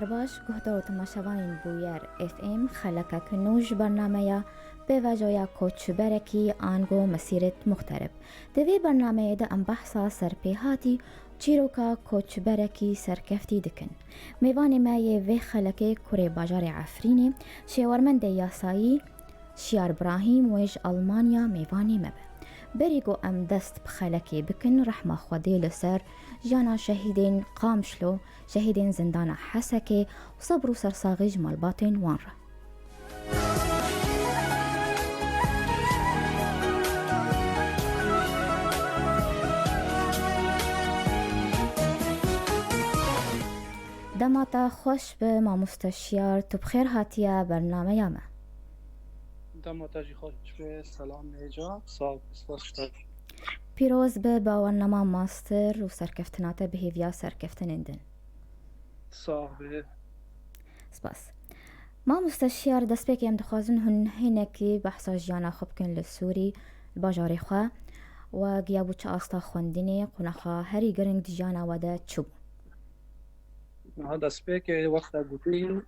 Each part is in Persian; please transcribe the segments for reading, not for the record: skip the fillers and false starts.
باش گهدار تماشاوان بویر اف ام خلکه کنوش برنامه به وجای کوچ برکی آنگو مسیرت مخترب دوی برنامه ده ام بحثا سرپیهاتی چیروکا کوچ برکی سرکفتی دکن میوان مایه و خلکه کره باجار عفرینی شیورمند یاسایی شیار براهیم ویج آلمانیا میوانی مبه بریگو ام دست بخلکی بکن رحمه خودی لسر جانا شهیدین قامشلو شهیدین زندان حسکه و صبر و سرساغی جمال باطن وان را دماتا خوش به ما مستشیار تو بخیر هاتیا برنامه یامه دماتاجی خوش به سلام نیجا صاحب اسپاس پیروز به باورنما ماستر و سرکفتنات بهیویا سرکفتن اندن صاحب سپاس ما مستشیار دست بکی ام دخوازن هنکی بحثا جیانا خوب کن لسوری الباجاری خواه و گیابو چه آستا خوندینی قناخا هری گرنگ دی جیانا ودا چوب دست به که وقت گوتین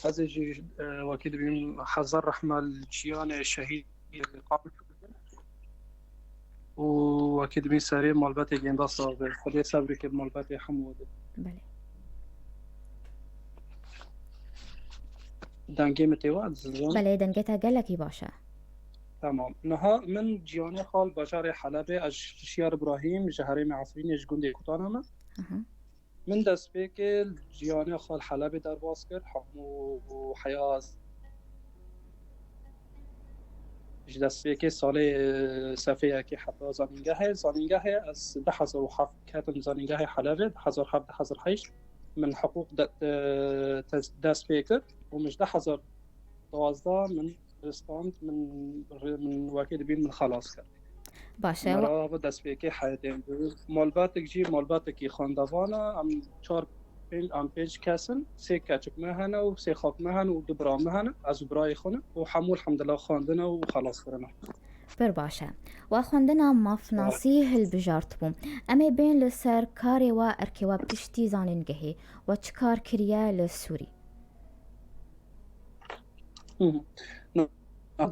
از جی وکیل بیم حضر رحمه الجیان شهید قابل و وکیل بیم سری مالبات گنده صاحب خودی صبری که مالبات حموده بله دنگی متواد زن بله دنگتا گلکی باشه تمام نها من جیان خال بشار حلبه از شیار ابراهیم جهریم عفرین اش گنده کتانم من دست به که جیان خال حلبه در باز کرد حمو و حیاز دست به که سال صفحه که حتی زانینگاه از 1007 کتم زانینگاه حلبه 1007 من حقوق دست به کرد و مش 1012 من رستاند من وکیل بین من خلاص کرد باشه مرا و دست به که حیاتیم مالباتک جی مالباتکی خاندوانه ام 4 5 کسن 3 کچک مهنه و 3 خاک مهنه و 2 برا مهنه از برای خونه و حمول الحمدلله خواندنه و خلاص کردنه بر باشه و خوندنا مافناسی هل بجارت بوم اما بین لسر کاری و ارکیوا پشتی زانینگهی و چکار کریا لسوری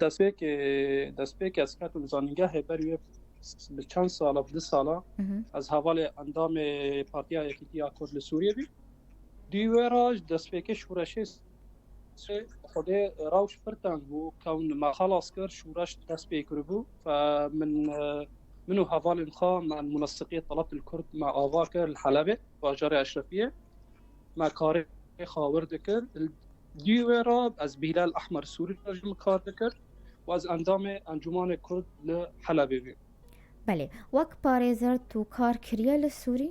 دست به که از کتم زانینگاه بریوی به چند ساله 2 ساله از حوال اندام پارتیا یکیتی کرد سوریه بی دیوراج دست به که شورشه خود راوش فرتن بو کون ما خلاص کر شورش دست به کربو فمن منو حوال الخا مع المنسقية طلبت الكرد مع أواكر الحلبة وأجار أشرفية مع كاري خاور ذكر ديورا از بلال الأحمر السوري رجل كار ذكر وأز أنجمان كرد لحلبة بي. بله وک پارێزەر تو کار کریە لە سووری؟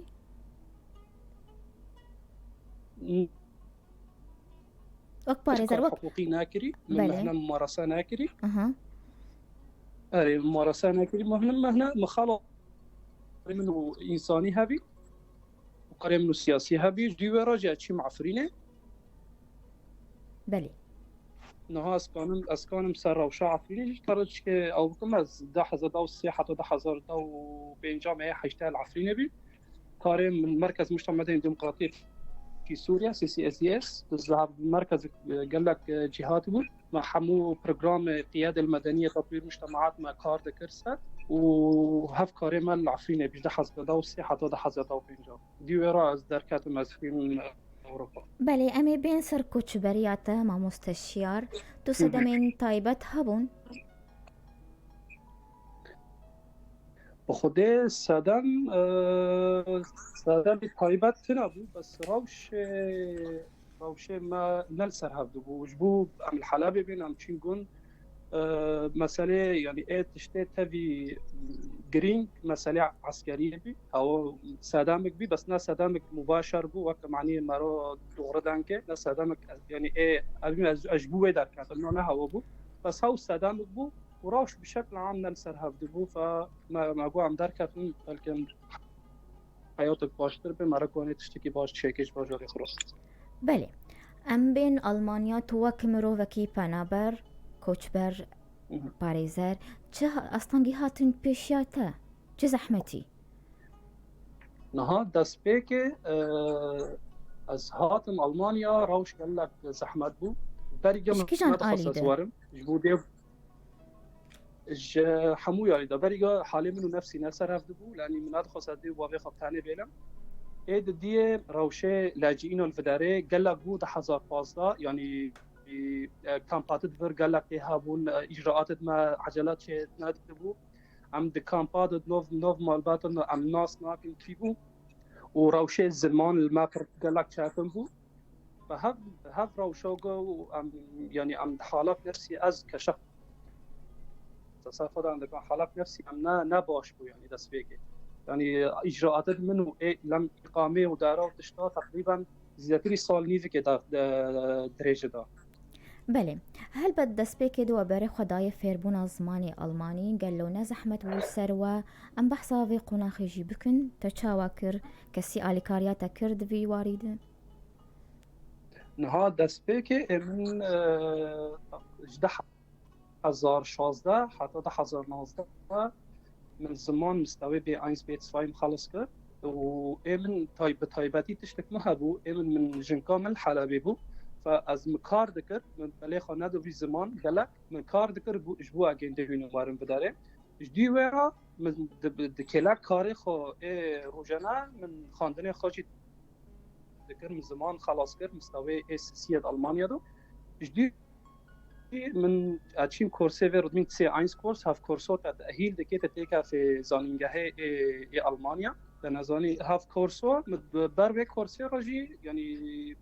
وەک پارێزەر وەک حقوقی ناکری مهنه ممارسه ناکری اره ممارسه ناکری مهنه مخالا منو انسانی هبی و کاری منو سیاسی هبی دیو راجع چی معفرینه بله نها اسکانم سر روشا عفرینه ترش که او بکم از 1003 حتی 1005 جامعه حشته العفرینه بی کاری من مرکز مجتمع مدني ديمقراطي في سوريا CCSDS تذهب مركز قال لك جهات مع حمو برنامج القيادة المدنية تطوير مجتمعات مع كارد كرسات وهف كاري مال عفرينة بيجد حزب دوسي حتى ده حزب دو بينجا دي ورا از دركات مزفين أوروبا بله امی بین سر کوچبریات ما مستشیار تو صدمین تایبت هبون بخوده صدم تایبت نبود بس روش ما نلسر هفته بو وجبو عمل حلبة بين عم تشينجون مسألة يعني ايه تشتي تبي جرين مسألة عسكرية بي او صدامك بي بس نا صدامك مباشر بو وقت معني مرو دوردان كه نا صدامك يعني ايه ابي اجبوه در كانت انه هوا بو بس هاو صدامك بو وراوش بشكل عام نلسر هفته بو فما قو عم در كاتون بلكن حياتك باشتر به مرا کنه تشتکی باش چکش باجاری خلاص بله ام بین آلمانیا تو وک مرووکی پنابر کوچبر پاریزر چه اصلانگی هاتون پیشیاته چه زحمتی نها دست به که از هاتم ألمانيا روش قال لك زحمت بو بريقة شكيجان ما تخصص آلي ده وارم جبو ديف حمويا لده بريقة حالي منو نفسي نسر هفد بو لأني من أدخل سدي وابي خبتاني بيلم ايد دي روشه لاجئين الفداري قال لك بو ده 2015 يعني كامبات دفر قال لك هابون اجراءات ما عجلات شيء نادبو عم دي كامبات نوف مالباتن عم ناس ناكل تيبو وروشه الزلمان المابر قال لك شاتم بو فهف روشوغو يعني عم حالات نفسي از كشخص تصافد عندك حالات نفسي عم نباش بو يعني دس فيك يعني اجراءات منه لم اقامه وداره وتشتا تقريبا زياتري صال نيفي كده درجه ده بله هل بد دەستپێکێ دووە بەرێ خدای فێربوونا زمانی ئەڵمانی گەلۆنە زەحمەت بوو سەروە ئەم بەحساوی قۆناخێژی بکن تە چاوا کرد کەسی ئالیکاریاتە کردوی واریدە نها دەستپێکێ من 2016 حتى 2019 من زمان مستوى بي 1 بي 2 مخلص كر وإمن بتايباتي تشتك مهبو إمن من جنكامل حلبي بو فاز مكار دكر من بليخو نادو في زمان قالك من كار دكر بو اسبوع جين دهينو مارن بداره جدي ورا من دكيلاك كاري خو روجانا من خاندني خوشي دكر من زمان خلاص كر مستوى سياد المانيا دو جدي من اتشين كورسيفر من سي 1 كورس هاف كورسات تأهيل دكيت تيكا في زانينجاهي ألمانيا لنزاني هاف كورسو بروي كورسي رجي يعني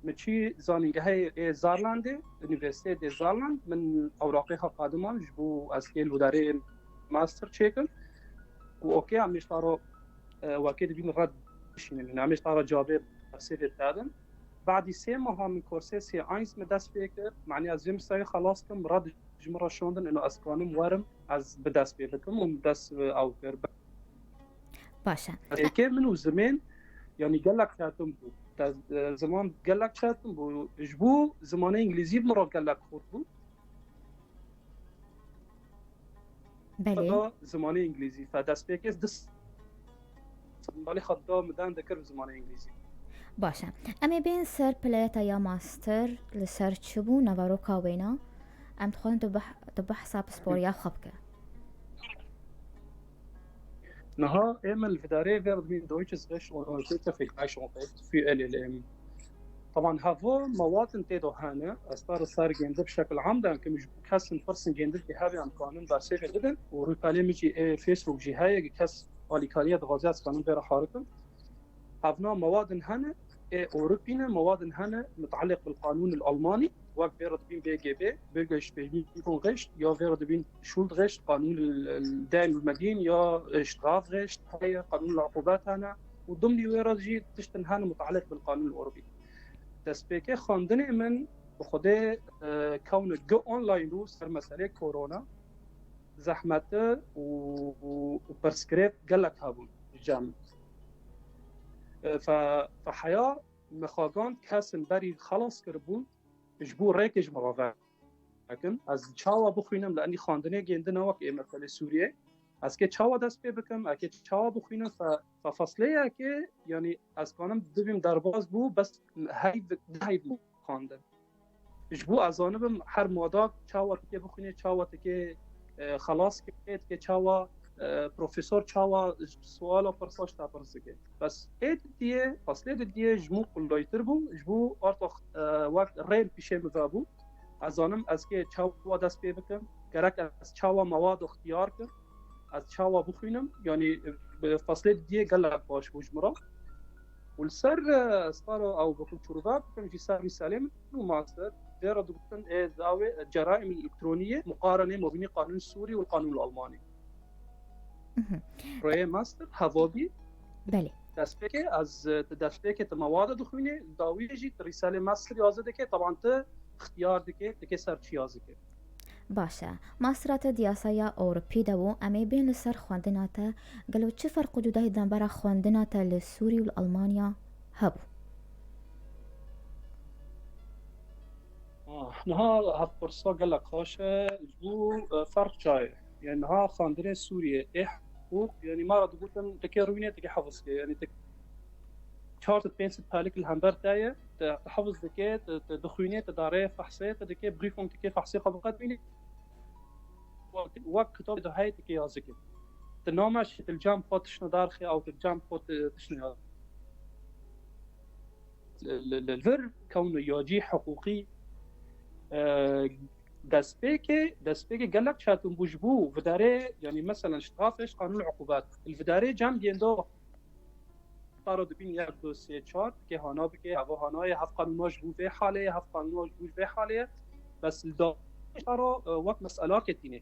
مچی زانینگاهی زارلند یونیورسیته دی زارلند من اوراقها قادمه جبو از کل وداره ماستر چیکن و اوکی همیش تارو واکد بین رد شینن همیش تارو جواب سیفت دادن بعد 3 ماه من کورس سی 1 مدرس فکر معنی از زمستای خلاص کم رد جمره شوندن انه اسکانم وارم از بدرس بکم و مدرس او بر باشه که منو زمان يعني قال لك شاتم زمان قال لك شاتم بو جبو زمان انجليزي بمره قال لك خطبو بله زمان انجليزي فداس بيكس دس بالي خدا مدان ذكر زمان انجليزي باشه اما بين سر بلاتا یا ماستر لسر چبو نوارو کاوینا ام تخوان تو حساب سپوریا خبکه نها اعمل فداري wird من deutsches Recht und europäische Vergleichungsrecht für LLM طبعا هافو مواد تيدو هانا اصدار صار جندب بشكل عام ده كم كاس فرصن جندب بهذه عن قانون باسيف جدا وروبالي ميجي فيسبوك جهايه كاس واليكاليه غازات قانون بير حركه هافنا مواد هانا اوروبينا مواد هانا متعلق بالقانون الالماني وقت بيرد بين بي جي بي بيرجش بيكون غشت يا بيرد بين شولد غشت قانون الدائم المدين يا اشتراف غشت هي قانون العقوبات هنا وضمن ويرجي تشتن هانا متعلق بالقانون الاوروبي دسبيكي خواندني من بخده كون جو اونلاين رو سر مسئله كورونا زحمته وبرسكريب قالك هابون جامع فحياة مخاقان كاسن بري خلاص كربون جبو ريكج مغافع لكن از چاوا بخوینم لأني خواندني گندنا وك مثل سوريا از که چاوا دست پی بکم اگه چاوا بخوینم ففصله اگه يعني از کانم دویم درباز بو بس هاي خواندن جبو ازانبم هر مودا چاوا تکه بخوینه چاوا تکه خلاص کرد که چاوا پروفيسور چاوا سوال پرساش تا پرسکه بس اید دیه فصله دیه جمو قلایتر بو جبو ارتخ وقت ریل پیشه مذابو ازانم از که چاوا دست پی بکم گرک از چاوا مواد اختیار کرد از چاوا بخوینم یعنی فصله دیه گلک باش بجمرا والسر استارو او بكل شروبات كان في سامي سالم وماستر ديرا دكتن زاوية الجرائم الإلكترونية مقارنة ما بين القانون السوري والقانون الألماني روی ماستر هوابی بله دستپیک از دستپیک مواد دخوینه داویجی رساله ماستر یازده که طبعا ته اختیار دکه سرچی یازده که باشه ماسترات دیاسایا اوروپی دو امی بین لسر خواندناتا گلو چه فرق جدای دنبرا خواندناتا لسوری و الالمانیا هبو نها هف پرسا گلک خاشه جو فرق جای يعني ها خاندرين سوريا حقوق يعني ما راد قلت تكي روينه تكي حفظ يعني چهار پنج پالک الهمبر تاعي تحفظ دكي دخوينه تداري فحصيه دكي بريفون دكي فحصيه قبقات بيني وقت كتاب ده هاي دكي يازكي تنامش الجام بوتش ندارخي او الجام بوت تشنو الفر كونه يواجه حقوقي دسبيكي قال لك شاتم بوجبو فداري يعني مثلا اشتغافش قانون العقوبات الفداري جام بيندو طارو دبين يا دوسي تشارت كي هانا بكي ابو هاناي هف قانوناش بو في حاله هف قانوناش بو في حاله بس الدو طارو وقت مساله كتينه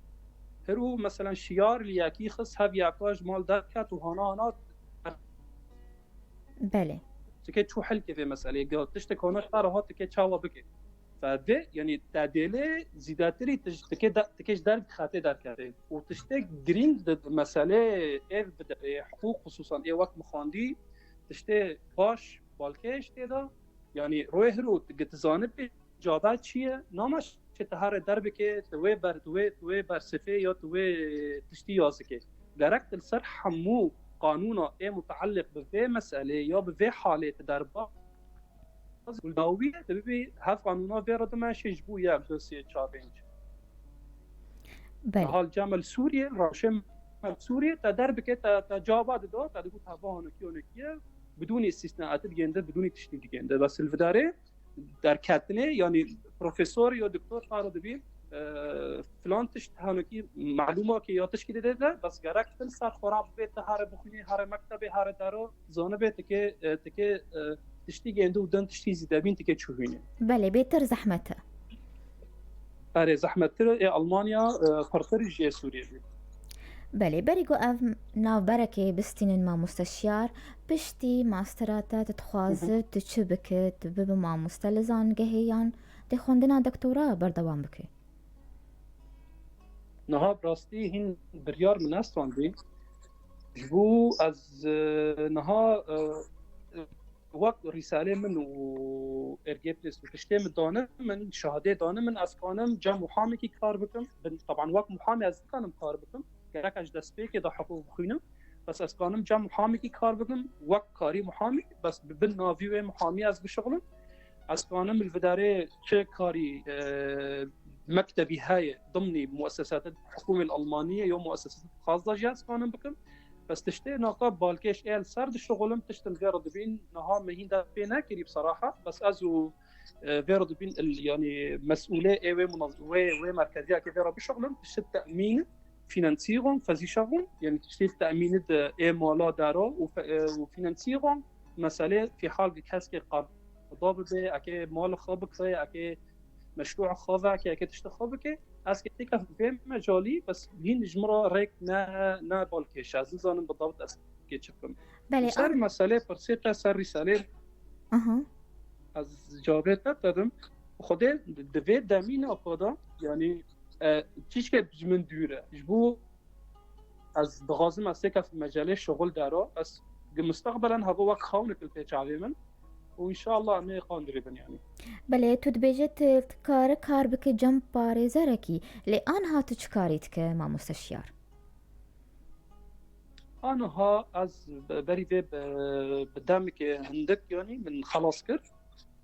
هرو مثلا شيار لياكي خص هب يعطاج مال دكات وهانا بله تكي شو حل كيف مساله قال تشتك هنا طارو هات تكي تشاوا بكي فده يعني تعديله زيادتري تكيش درب خاطئ در کرده و تشتك گرینگ مساله حقوق خصوصا ای وقت مخاندی تشته باش بالکش تیدا يعني روی هرو تزانه به جابت چیه نامش چه تهر درب که توی بر صفه یا توی تشتی یازه که درکت السر حمو قانونا ای متعلق به مساله یا به حاله دربا والداوية تبي هاف قانونا فيرد ما شجبو يا دوسي تشابينج هال جامل سوريا راشم سوريا تدرب كي تجاوبات دو تقول تابعون كيونكيه بدون استثناءات جنده بدون تشديد جنده بس الفداري در كاتنه يعني بروفيسور يا دكتور قارد بي فلان تشتهانكي معلومه كي يا تشكيل ده بس جرك تنسى خراب بيت هار بخني هار مكتب هار دارو زونه بيت تكي تشتي جنده ودن تشتي زيدابين تكي تشوفينه بله بيتر زحمته اره زحمتر ألمانيا فرطرج يا سوريا بله بريقو اف ناو بركي بستين ما مستشيار بشتي ماستراتات تخوازت تشبكت ببما مستلزان جهيان دي خوندنا دكتوراه بردوام بكي نها براستي هن بريار من أستوان بي جبو از نها وقت رساله من و ارجيبلس وتشتم دانه من شهاده دانه من اسكانم جا محامي كي كار بكم طبعا وقت محامي از كانم كار بكم كراكش دسبيك ده حقوق خوينه بس اسكانم جا محامي كي كار بكم وقت كاري محامي بس بالنافيو محامي از بشغلم اسكانم الفداري تشي كاري مكتبي هاي ضمني مؤسسات الحكومه الالمانيه يوم مؤسسات خاصه جا اسكانم بكم بس تشتي نقاب بالكيش ال سرد شغلم تشتن غير دبين نها مهين دا بينا كري بصراحه بس ازو غير دبين يعني مسؤوله اي وي مركزيه كثيره بشغلم تشتي تامين فينانسيرون فزيشون يعني تشتي تامين اي مالا دارو وفينانسيرون مساله في حال كاسكي قضاب به اكي مال خابك اكي مشروع خاضع كي تشتي خابك از که تیکه فهم مجالی بس این جمره ریک نه بالکش از زانم بالضبط از که چفم بله سر مسئله پرسیت سر رساله از جوابت دادم خود دوید دمین آپادا یعنی چیش که بجمن دوره جبو از بغازم از تیکه مجاله شغل داره از مستقبلا هوا وقت خونه کل پیچاوی من وإن شاء الله أنا قادر يعني. بله تو دبیجت کار بک جنب پاره زرکی لآن ها تشکاریت ما مستشار. أنا ها از بری بدم که هندک يعني من خلاص کرد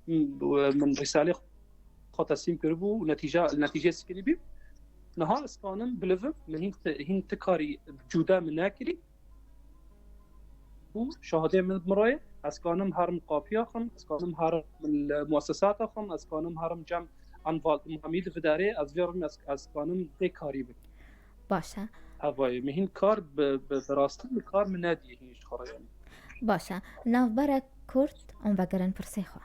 من رساله خاطسیم کربو و نتیجه سکری بیم. نها اسکانم بلفم من هین تکاری جدا من نکری. و شهاده من مرای اسکانم هرم قاپیا خم اسکانم هرم المؤسسات خم اسکانم هرم جمع انوال محمد فداره از ویرم اسکانم تکاری بیم. باشه. هوای مهین کار براستی کار من ندیه هیچ خرایانی. باشه. ناو برای کرد اون وگرن پرسیخوا.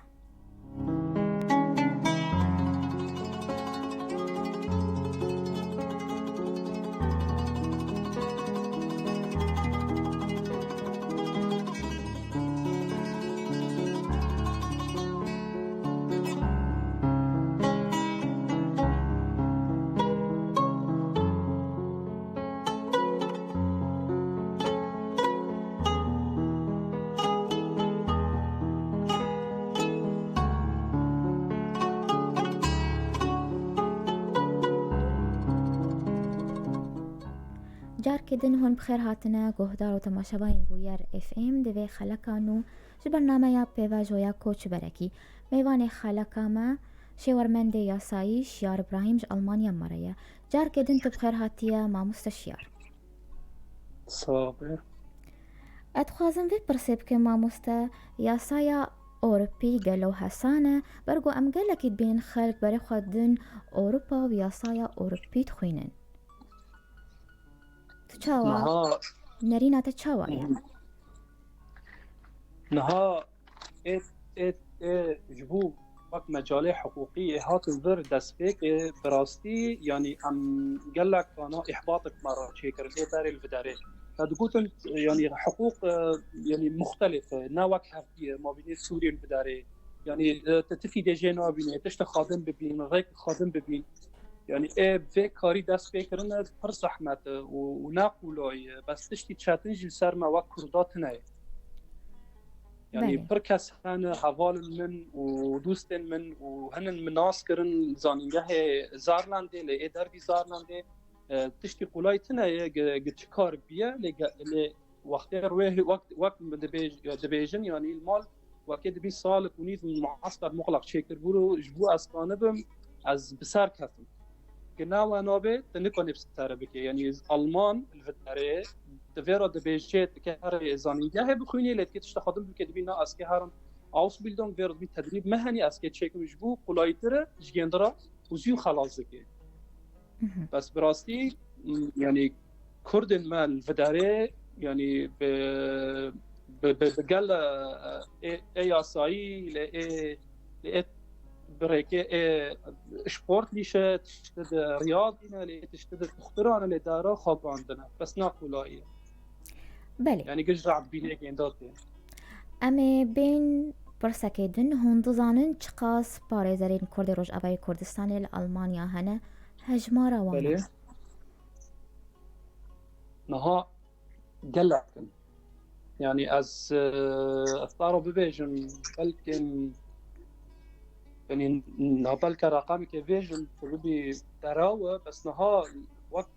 جار كدن هون بخير هاتنا گهدار و تماشاوین بویر اف ام دوی خلکانو برنامه یا پیواجویا کوچ برکی میوان خلکاما شورمند یاسایی شیار ابراهیم آلمانیا مریا جار كدن بخير هاتیا ما مستشیار صابر اتخوازم في برسيب كما مستا ياسايا أوروبي قالو حسانة برقو أم قالك بين خلق بري خدن أوروبا وياسايا أوروبي تخوينن تشاوا نرينا تشاوا نها جبو وقت مجال حقوقي هات الظر دسبيك براستي يعني ام قالك انا احباطك مره شيكر داري الفداري فدقوتن يعني حقوق يعني مختلفه ناوك هفتيه ما بين سوريا الفداري يعني تتفي دي جينو بين تشت خادم ببين غير خادم ببين يعني في كاري دسبيك رنا فرص احمد وناقولوي بس تشتي تشاتنج سر ما وقت كرداتنا يعني بركس هن حوال من ودوست من وهن مناس كرن زانينجه زارلاندي لي دربي زارلاندي تشتي قلايتنا جتشكار بيا ل وقت رويه وقت دبيجن يعني المال وقت دبي سال ونيت معسكر مغلق شكر برو جبو اسكانبم از بسار كفن كنا ونابه تنكون بسار بك يعني المان الفتره دفيرا دبيجت كهر زانينجه بخوني لكي تشتخدم بك دبينا اسكي هرم Ausbildung wäre mit تدريب مهني اسكي تشيكم جبو قلايتره جيندرا وزيو خلاص كي بس براستي يعني كردن ما الفداري يعني بقال اي اساي ل بريكي سبورت ليش تشتد رياضينا اللي تشتد تخترعنا اللي دارا خاب عندنا بس ناقولايه بله يعني قجرع بينك انداتي اما بين برسكيدن هون دزانن چقاس پارێزەرین کوردی ڕۆژئاوای کوردستانی لە ئەڵمانیا هەنە هەژمارە وانە بله نها قلقن يعني از اختاروا ببيجن بلكن يعني نابل كرقم كفيجن تبي تراوه بس نها وقت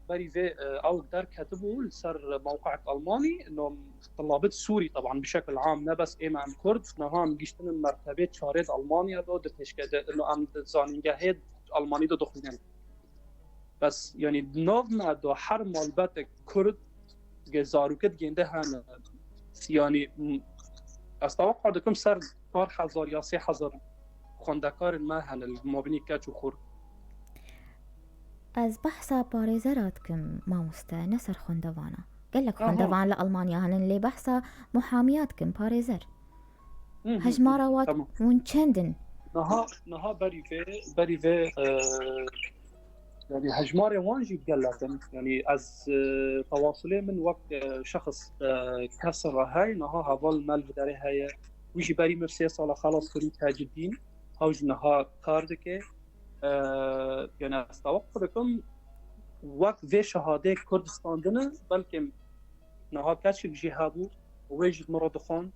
بري في او دار كتبوا سر موقع الماني انه طلابات سوري طبعا بشكل عام لا بس ام كرد نها مجيشتن مرتبه شارد المانيا دو تشكد انه ام زانينجه الماني دو دخلين بس يعني نوفنا دو حرم مالبات كرد جزاروكت جنده هن يعني استوقع دكم سر 4000 یا 3000 خوندکار ما هن المبني كاتشو خور از بحثا پارێزەراتکم مامۆستا نەسەر خوندەوانە گەلک خوندەوان لە ئەڵمانیا هەنن لێ بەحسا محامیاتکم پارێزەر هەژمارەوات هون چەندن نها بري في يعني هجماري وانجي بقلتن يعني از تواصلي من وقت شخص كسر هاي نها هذول مال بداري هاي ويجي بري مرسي صالة خلاص كريم تاج الدين هاوج نها كاردك يعني استوقف لكم وقت في شهادة كردستان دنا بلكم نها كاتش الجهادو ويجي مراد خان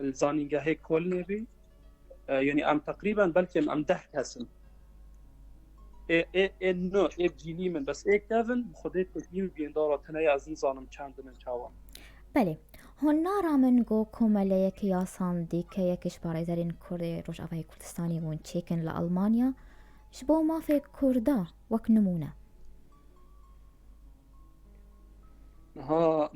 الزانينجا هيك كل نبي يعني ام تقريبا بلكم ام 10 كاسم نو بجینی من بس كافن بخودت تجيب بيندارا تناي از زانم چندن چاوان بله هون نارامن گو کومله که یاسان دی که یکش پارێزەرین کوردی ڕۆژئاوای کوردستانی وون چیکن لە ئەڵمانیا شبو مافێ کوردا وەک نمونە ها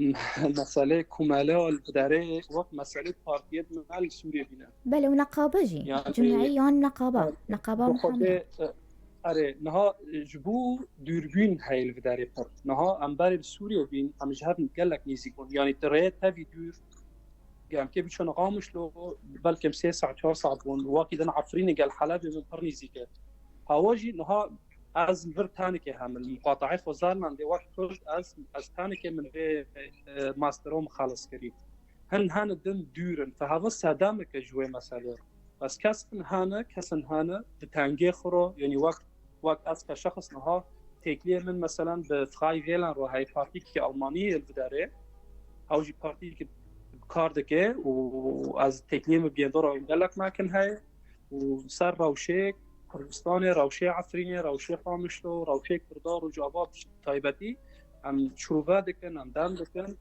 مسألة كمالة الإدارة وقت مسألة بارتيات مال سوريا بنا بله ونقابجي يعني جمعيان نقابة محمد آره نها جبو دوربین هایل بداری پر نها امباری سوریه بین امجهاب نگلک نیزیکون یعنی ترایت هفی دور گم که بیچون قامش لو بلکم 3 ساعت 4 ساعت بون واقعی دن عفرین قال حلب من پر نیزیکه هواجی نها از نفر تانی که هم المقاطعه فوزارن دی وقت از تانی که من به ماستروم خلاص کردیم هن دن دورن فهذا صدامه که جوه مسئله بس کسن هانا تانگی خورو يعني وقت از كشخص نها تكليه من مثلا بفخاي فيلان رو هاي بارتي كي ألمانية البدارة هاوجي بارتي كي كاردكه وأز تكليه مبيندورا يندلك ماكن هاي وصار روشيك كردستاني روشي عفريني روشي قامشلو روشي كردار وجوابات تايبتي ام شروع دکن ام دام دکن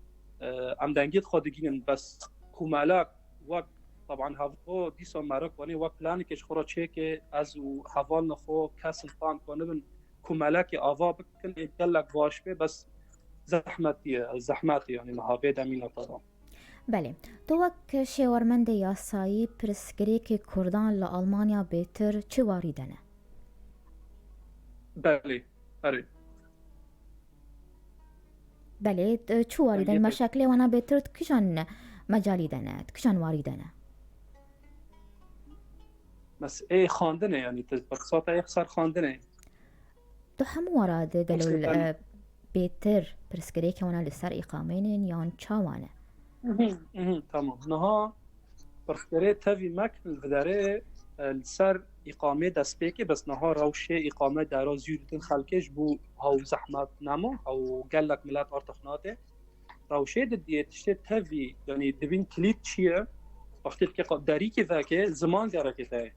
ام دنگید خودگینن بس کومالک وقت طبعا هوا دیسا مرک وانی وقت پلانی کش خورا چه که از حوال نخو کسل فان کنه بن کومالک آوا بکن ایدلک واش به بس زحمتی یعنی مهابه دمینه طبعا. بله تو وک شیورمند یاسایی پرسکری که کردان لآلمانیا بهتر چه واریدنه؟ بله آره بله چه واریدن مشکل وانا بهتر کشان مجالی دنه کشان واریدنه بس ای خواندنه یعنی بخصوص اخسار خواندنه تو هم وراده قالوا بهتر پرسکری که وانا لسر اقامین یا چاوانه تمام نها پرسکری تاوی مکن بداره لسر اقامه دست بکی بس نها روشه اقامه دارا زیودتن خلکش بو هاو زحمت نمو او گلک ملت ارتخناته روشه دیه تشته تاوی یعنی دبین کلید چیه وقتی که داری که ذاکه زمان داره که تای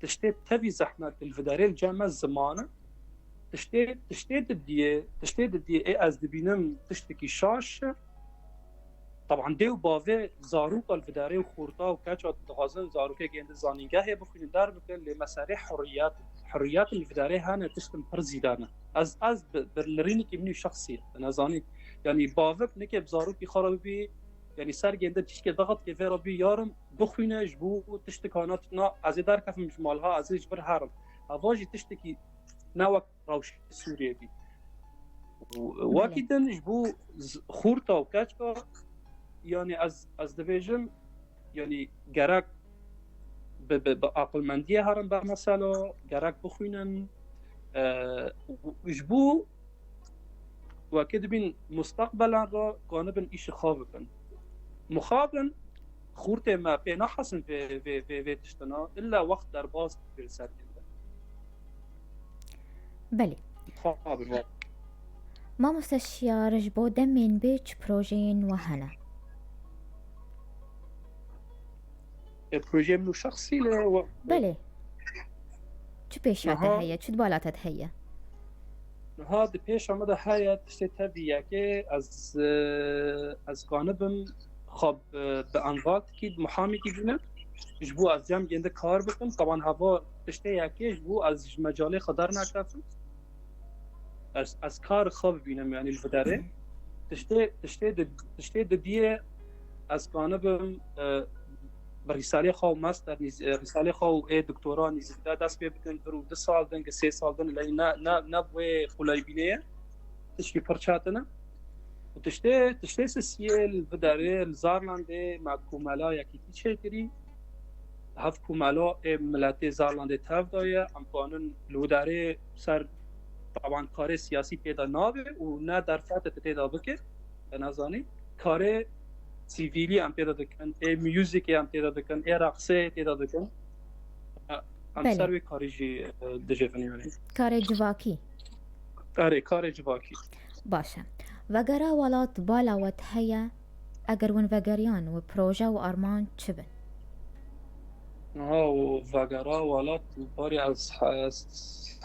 تشته تاوی زحمت الفداره الجامعه زمانه تشته دیه ای از دبینم تشتکی شاش طبعا دیو باوه زاروک الفداره و خورتا و کچا دغازن زاروکه گنده زانینگاه بخونین دار بکن لمساره حریات الفداره هانه تشتم پر زیدانه از برلرینی که منی شخصیه نزانی یعنی باوه نکه بزاروکی خراب بی یعنی سر گنده تشکه ضغط که فيرا بی یارم بخونه جبو تشتکانات نا از در کف مجمالها از جبر هرم اواجی تشتکی نوک روش سوریه بی واکیدن جبو خورتا و کچا یعنی از دبیجم یعنی گرک به عقلمندی هرم به مثلا گرک بخوینن جبو وكده بين مستقبلا را قانبن إيش خابكن مخابن خورته ما بين حسن في تشتنا إلا وقت در باز برسات بله خابن وقت ما مستشار جبو دمين بيش بروجين وهنا البروجي منو شخصي بله چه پیشاته هيا چه دبالاتت هيا هذا پیش آمده هيا تشتي تبيه که از قانبم خب به انواط کید محامی کی بینه جبو از جمع گنده کار بکن طبعا هوا تشتي یکی جبو از مجاله خدار نکردم از کار خواب بینم یعنی الفداره تشتي دیه از قانبم برساله خو ماستر رساله خو دکترا نیزیده دست بکن برو 2 سال دنگ 3 سال دن لی نه بوی خلایبینه تشکی پرچاتنه و تشته سیل بداره زارلنده مع کومالا یکی چه کری هف کومالا ملت زارلنده تاف دایه امکانن لوداره سر طبعا کار سیاسی پیدا نابه و نه در فتت پیدا بکه به نظانی کار سیویلی هم پیدا دکن میوزیکی هم پیدا دکن رقصه پیدا دکن هم سروی کاریجی دجفنی منی کار جواکی آره کار جواکی باشه وگرا ولات بالاوت هيا اگر ون وگریان و پروژه و ارمان چه بن و وگرا ولات باری از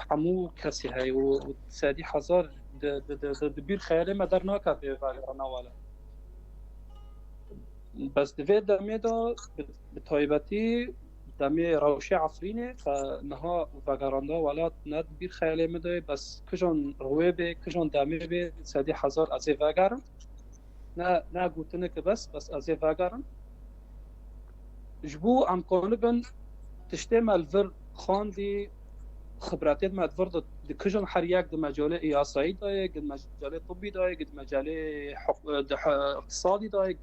همو کسی هی و 300,000 دبیر خیلی مدر ناکه به وگرا نوالا بس دوید دمه دا به طایبتی دمه روشه عصرینه فنها وگرانده ولات ند بیر خیلی مدای بس کجان روی به کجان دمه به 100,000 از وگرم نه گوتنه که بس از وگرم جبو امکانه بن تشته ملور خاندی خبراتیت مدور د کجان هر یک د مجال ایاسایی داره د مجال طبی داره د مجال اقتصادی داره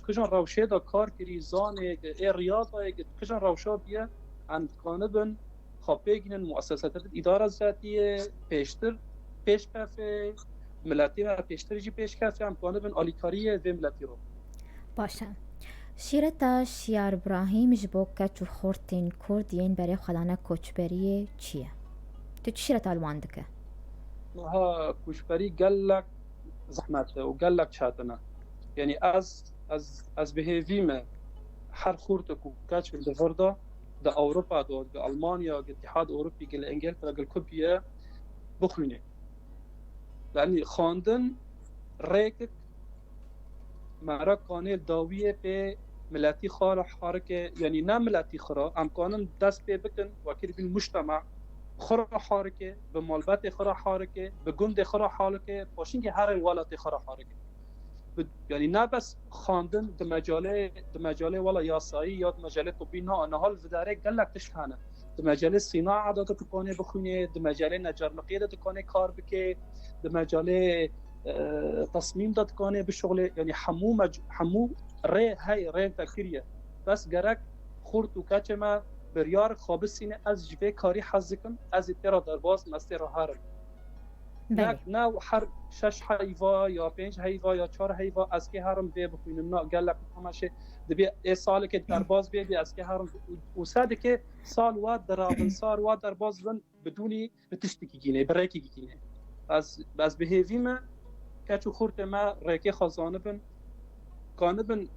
کجان روشه دا کار کری زانه ای ریاض داره کجان روشه بیا امکانه بن خب بگیرن مؤسسات اداره ذاتی پیشکف ملتی و پیشتری پیشکف امکانه بن آلیکاری و ملتی رو باشه شیرتا شیار ابراهیم جبو کچو خورتین کردین برای خلانه کوچبری چیه؟ تو چی شیرتا الوان دکه؟ ها کوچبری گلک زحمته و گلک چاتنه یعنی از بهیویمه هر خورت کو کچ بل دفردا دا اوروپا دا المانیا دا اتحاد اوروپی گل انگلترا گل کبیه بخونه یعنی خواندن ریک مرا کانه داویه به ملتی خار حرکه یعنی نه ملتی خرا امکانن دست به بکن وکیل بین مجتمع خرا حرکه به مالبت خرا حرکه به گند خرا حرکه پاشین که هر ولایت خرا حرکه یعنی نه بس خواندن د مجاله ولا یاسایی یا مجاله طبی نه حال وداره گلک تشتانه د مجاله صناعه عادت تکونه بخونه د مجاله نجارلقی د تکونه کار بکه د مجاله تصمیم داد کنه به شغل یعنی همو ری فکریه بس گرک خورد و کچه ما بریار خوابسینه از جوه کاری حزکم از تیرا درباز مستر هرم نه هر 6 حیوا یا 5 حیوا یا 4 حیوا از که هرم به بخوینم نه گلک همشه دبی ای سال که درباز بی از که هرم وساده که سال و درابن سال و درباز بن بدونی بتشتکی گینه برکی گینه از بهیویم کچو خورت ما ریکه خزانه بن کانه بن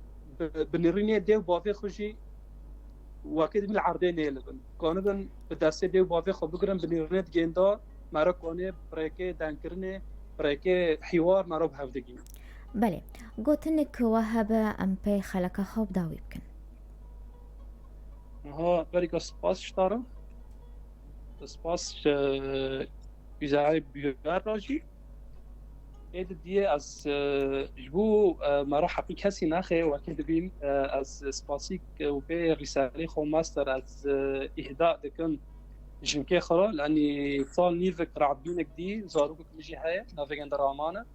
بنرینه دیو باوی خوشی واکد من عرضه نیل بن کانه بن به دسته دیو باوی خو بگرم بنرینه گندا مرا کانه ریکه دنکرنه ریکه حوار مرا بهودگی بله گوتنک وهبه ام پی خلک خوب داوی بکن ها بریک سپاس شتارم سپاس بیزای بیار راجی اید دیه از جبو مرا حقی کسی نخه و که دبیم از سپاسی و به رساله خو ماستر از اهداء دکن جنکه خرا لانی سال نیوک رعبینک دی زاروک کمیجی های نوگن در آمانه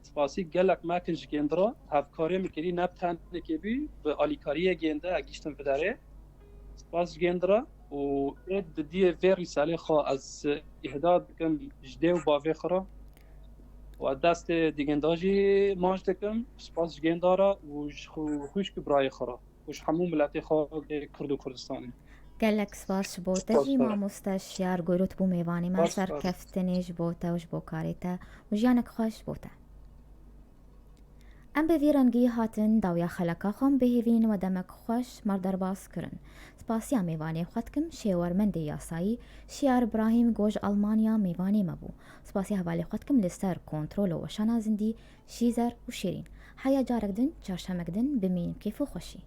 سپاسی گلک مکن جگندرا هفکاری میکردی نبتن که بی به آلیکاری گنده اگیشتن بداره سپاس جگندرا و اید دیه و رساله خو از اهداء دکن جده و باوی خرا و دست دیگنداجی ماش دکم سپاس گندارا و خوش که برای خورا خوش همون ملت خواه کرد و کردستانی گلک سپاس بوده جی ما مستش یار گروت بو میوانی ما سر کفتنیش بوده وش بو کاریتا و جانک خوش بوده ام به ویرانگی هاتن داویا خلکا خم بهیوین و دمک خوش مردر باز کرن سپاسیا میوانی خودکم شیورمند یاسایی شیار ابراهیم گوج آلمانیا میوانی مبو سپاسی حوالی خودکم لسر کنترل و شنازندی شیزر و شیرین حیا جارکدن چارشمکدن بمین کیف و خوشی